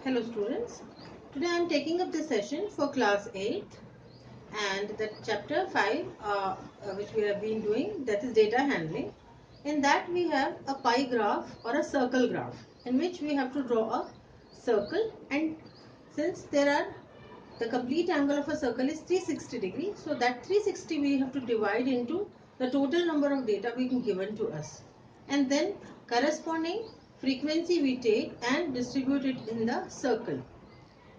Hello students, today I am taking up the session for class 8 and the chapter 5 which we have been doing, that is data handling. In that we have a pie graph or a circle graph in which we have to draw a circle, and since the complete angle of a circle is 360 degrees, so that 360 we have to divide into the total number of data being given to us, and then corresponding frequency we take and distribute it in the circle,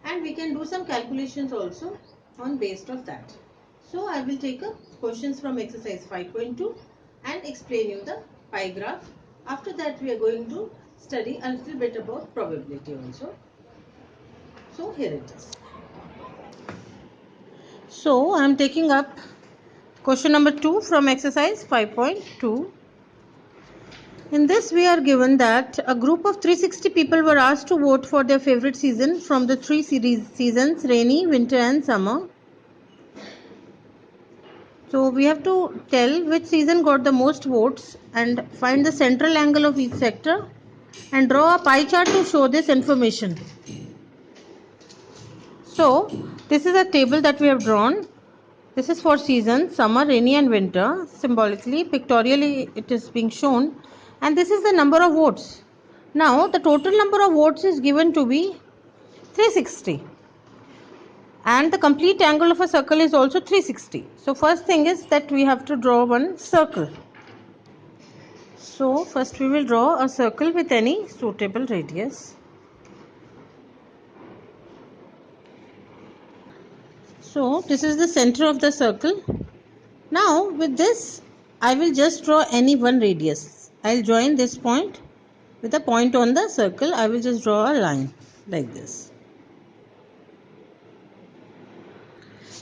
and we can do some calculations also on based of that. So I will take up questions from exercise 5.2 and explain you the pie graph. After that we are going to study a little bit about probability also. So here it is. So I am taking up question number 2 from exercise 5.2. In this we are given that a group of 360 people were asked to vote for their favorite season from the three seasons, rainy, winter and summer. So we have to tell which season got the most votes and find the central angle of each sector and draw a pie chart to show this information. So this is a table that we have drawn. This is for seasons, summer, rainy and winter. Symbolically, pictorially it is being shown, and this is the number of votes. Now the total number of votes is given to be 360, and the complete angle of a circle is also 360. So first thing is that we have to draw one circle. So first we will draw a circle with any suitable radius. So this is the center of the circle. Now with this I will just draw any one radius. I will join this point with a point on the circle. I will just draw a line like this.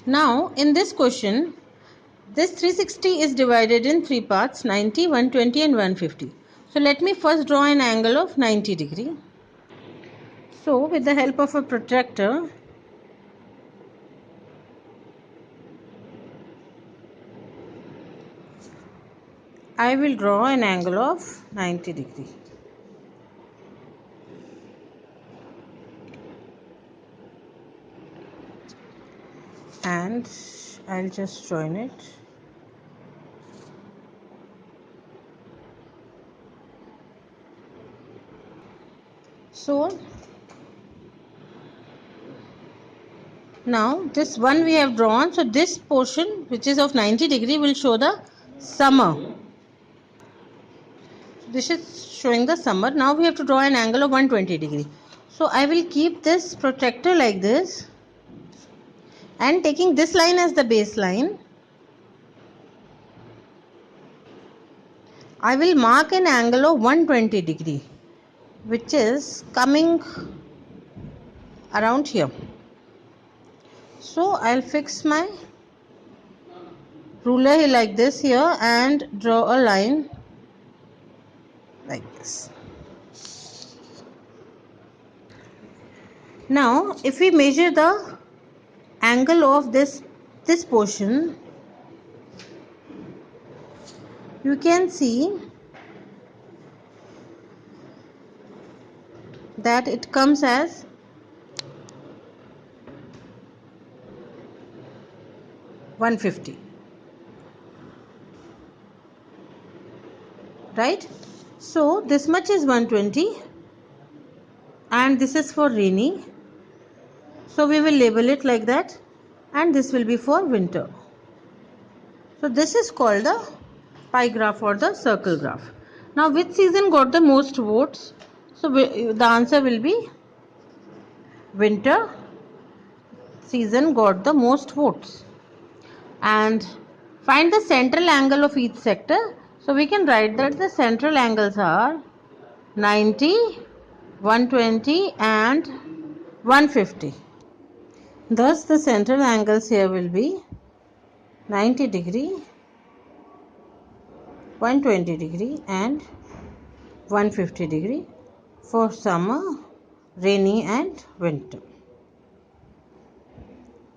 Now in this question, this 360 is divided in three parts: 90, 120 and 150. So let me first draw an angle of 90 degree. So with the help of a protractor, I will draw an angle of 90 degree. And I'll just join it. So now this one we have drawn, so this portion which is of 90 degree will show the summer. This is showing the summer. Now we have to draw an angle of 120 degree. So I will keep this protractor like this, and taking this line as the baseline, I will mark an angle of 120 degree which is coming around here. So I'll fix my ruler like this here and draw a line like this. Now if we measure the angle of this portion, you can see that it comes as 150, right? So this much is 120 and this is for rainy, so we will label it like that, and this will be for winter. So this is called the pie graph or the circle graph. Now which season got the most votes? So the answer will be winter season got the most votes. And find the central angle of each sector. So we can write that the central angles are 90, 120 and 150. Thus the central angles here will be 90 degree, 120 degree and 150 degree for summer, rainy and winter.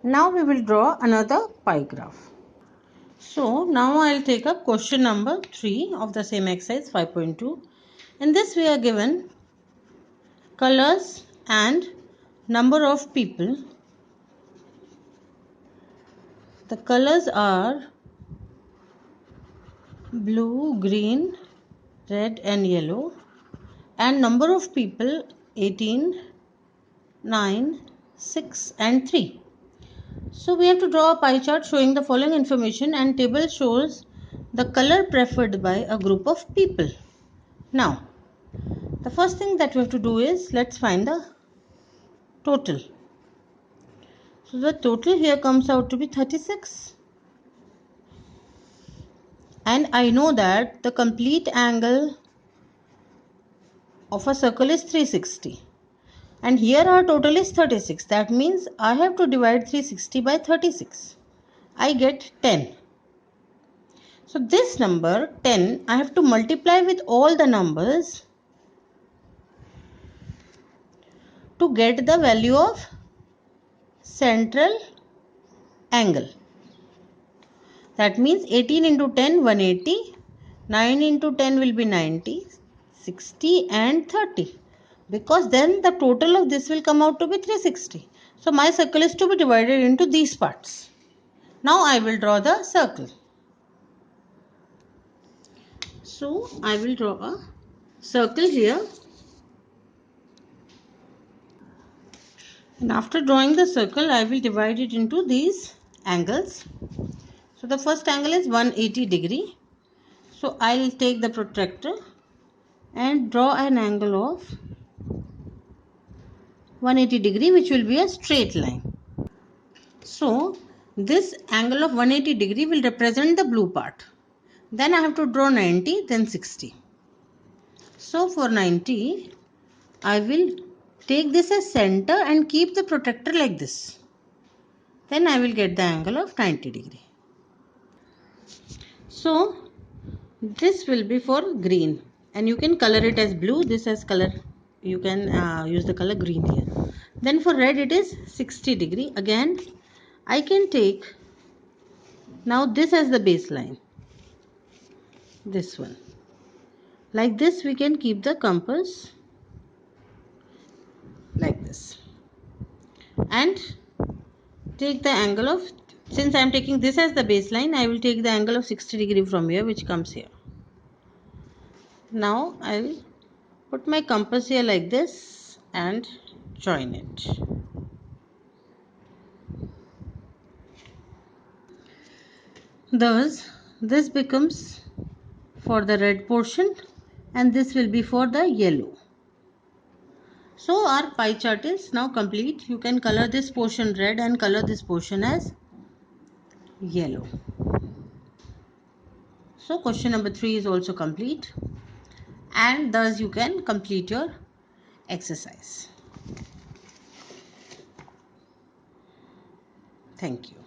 Now we will draw another pie graph. So now I will take up question number 3 of the same exercise 5.2. In this we are given colors and number of people. The colors are blue, green, red and yellow, and number of people 18, 9, 6 and 3. So we have to draw a pie chart showing the following information, and table shows the color preferred by a group of people. Now, the first thing that we have to do is, let's find the total. So the total here comes out to be 36. And I know that the complete angle of a circle is 360. And here our total is 36. That means I have to divide 360 by 36. I get 10. So this number 10 I have to multiply with all the numbers to get the value of central angle. That means 18 into 10, 180. 9 into 10 will be 90, 60 and 30. Because then the total of this will come out to be 360. So my circle is to be divided into these parts. Now I will draw the circle. So I will draw a circle here. And after drawing the circle, I will divide it into these angles. So the first angle is 180 degree. So I will take the protractor and draw an angle of 180 degree, which will be a straight line. So this angle of 180 degree will represent the blue part. Then I have to draw 90, then 60. So for 90, I will take this as center and keep the protractor like this. Then I will get the angle of 90 degree. So this will be for green, and you can color it as blue. This as color, you can use the color green here. Then for red it is 60 degree. Again I can take now this as the baseline, this one. Like this we can keep the compass like this and take the angle of, since I am taking this as the baseline, I will take the angle of 60 degree from here, which comes here. Now I will put my compass here like this and join it. Thus this becomes for the red portion and this will be for the yellow. So our pie chart is now complete. You can color this portion red and color this portion as yellow. So question number 3 is also complete, and thus you can complete your exercise. Thank you.